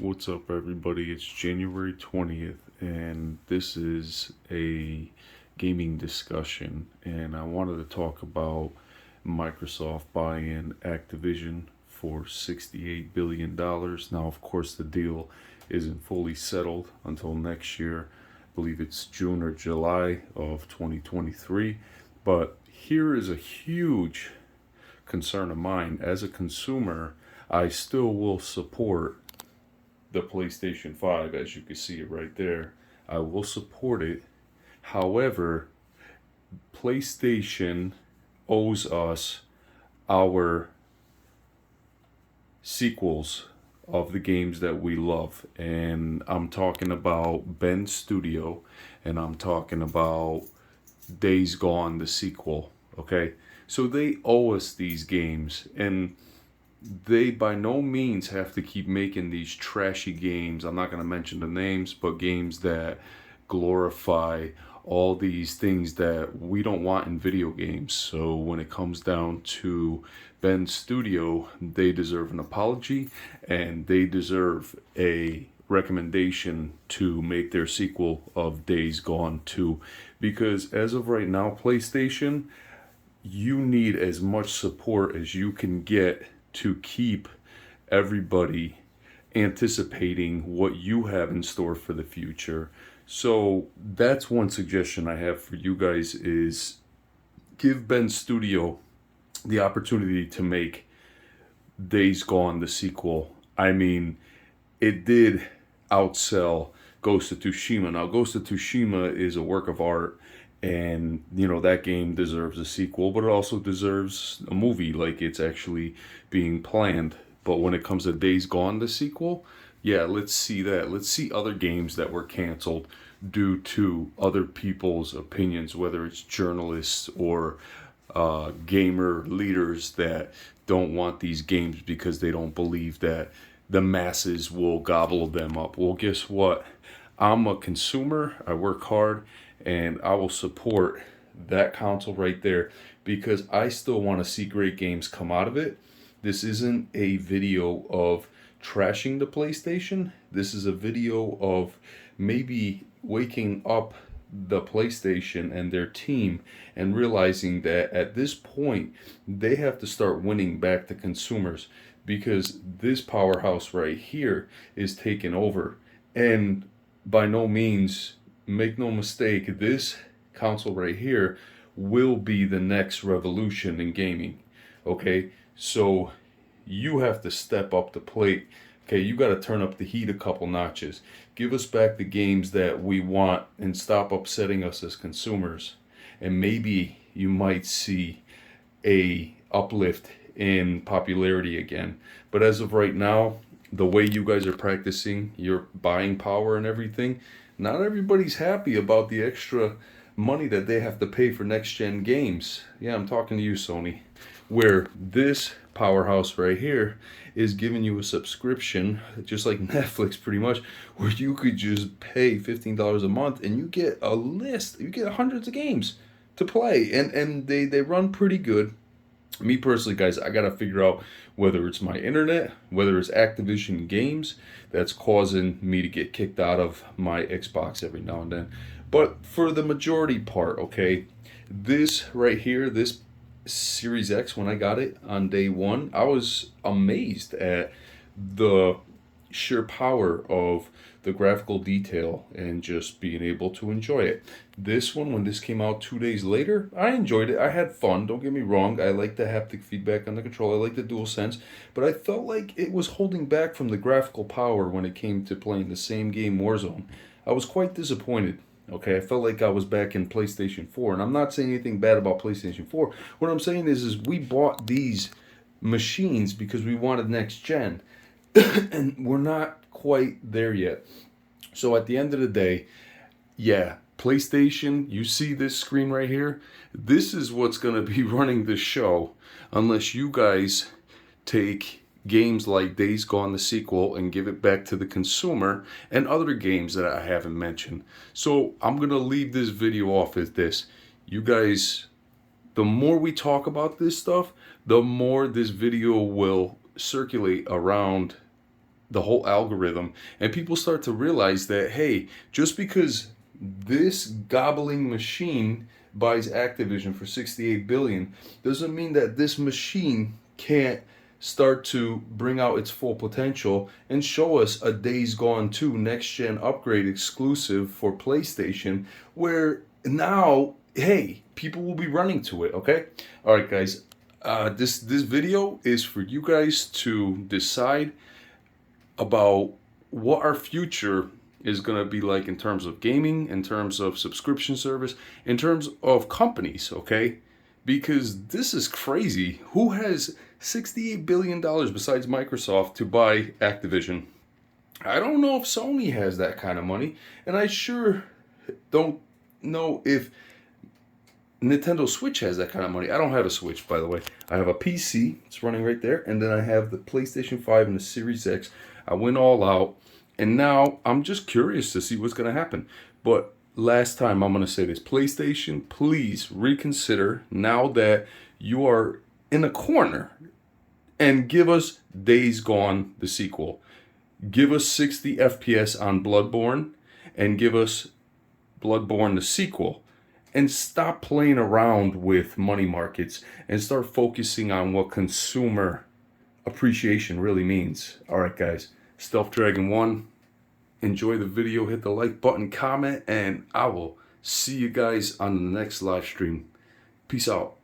What's up, everybody? It's January 20th, and this is a gaming discussion. And I wanted to talk about Microsoft buying Activision for $68 billion. Now, of course, the deal isn't fully settled until next year. I believe it's June or July of 2023. But here is a huge concern of mine. As a consumer, I still will support the PlayStation 5, as you can see it right there. I will support it. However, PlayStation owes us our sequels of the games that we love. And I'm talking about Ben Studio, and I'm talking about Days Gone, the sequel. Okay? So they owe us these games. And they by no means have to keep making these trashy games. I'm not going to mention the names, but games that glorify all these things that we don't want in video games. So when it comes down to Ben Studio, they deserve an apology and they deserve a recommendation to make their sequel of Days Gone 2. Because as of right now, PlayStation, you need as much support as you can get to keep everybody anticipating what you have in store for the future. So that's one suggestion I have for you guys is give Ben Studio the opportunity to make Days Gone the sequel. I mean, it did outsell Ghost of Tsushima. Now, Ghost of Tsushima is a work of art, and that game deserves a sequel, but it also deserves a movie, like it's actually being planned. But when it comes to Days Gone, the sequel, yeah, let's see that. Let's see other games that were canceled due to other people's opinions, whether it's journalists or gamer leaders that don't want these games because they don't believe that the masses will gobble them up. Well, guess what? I'm a consumer. I work hard, and I will support that console right there because I still want to see great games come out of it. This isn't a video of trashing the PlayStation. This is a video of maybe waking up the PlayStation and their team and realizing that at this point they have to start winning back to consumers because this powerhouse right here is taking over. And by no means, make no mistake, this console right here will be the next revolution in gaming. Okay, so you have to step up the plate. Okay, you got to turn up the heat a couple notches. Give us back the games that we want and stop upsetting us as consumers. And maybe you might see a uplift in popularity again. But as of right now, the way you guys are practicing your buying power and everything, not everybody's happy about the extra money that they have to pay for next gen games. Yeah, I'm talking to you, Sony. Where this powerhouse right here is giving you a subscription, just like Netflix pretty much, where you could just pay $15 a month and you get a list, you get hundreds of games to play. And they run pretty good. Me personally, guys, I gotta figure out whether it's my internet, whether it's Activision games that's causing me to get kicked out of my Xbox every now and then. But for the majority part, okay, this right here, this Series X, when I got it on day one, I was amazed at the sheer power of the graphical detail and just being able to enjoy it. This one, when this came out 2 days later, I enjoyed it. I had fun, don't get me wrong. I like the haptic feedback on the controller. I like the DualSense, but I felt like it was holding back from the graphical power when it came to playing the same game, Warzone. I was quite disappointed. Okay, I felt like I was back in PlayStation 4, and I'm not saying anything bad about PlayStation 4. What I'm saying is we bought these machines because we wanted next gen, and we're not quite there yet. So at the end of the day, yeah, PlayStation, you see this screen right here? This is what's going to be running the show unless you guys take games like Days Gone the sequel and give it back to the consumer and other games that I haven't mentioned. So I'm going to leave this video off as this. You guys, the more we talk about this stuff, the more this video will circulate around the whole algorithm, and people start to realize that, hey, just because this gobbling machine buys Activision for 68 billion doesn't mean that this machine can't start to bring out its full potential and show us a Days Gone 2 next gen upgrade exclusive for PlayStation, where now, hey, people will be running to it. Okay, all right, guys, this video is for you guys to decide about what our future is going to be like in terms of gaming, in terms of subscription service, in terms of companies, okay? Because this is crazy. Who has $68 billion besides Microsoft to buy Activision? I don't know if Sony has that kind of money, and I sure don't know if Nintendo Switch has that kind of money. I don't have a Switch, by the way. I have a PC. It's running right there. And then I have the PlayStation 5 and the Series X. I went all out. And now I'm just curious to see what's going to happen. But last time I'm going to say this. PlayStation, please reconsider now that you are in a corner. And give us Days Gone, the sequel. Give us 60 FPS on Bloodborne. And give us Bloodborne, the sequel. And stop playing around with money markets and start focusing on what consumer appreciation really means. All right, guys. Stealth Dragon 1. Enjoy the video. Hit the like button, comment, and I will see you guys on the next live stream. Peace out.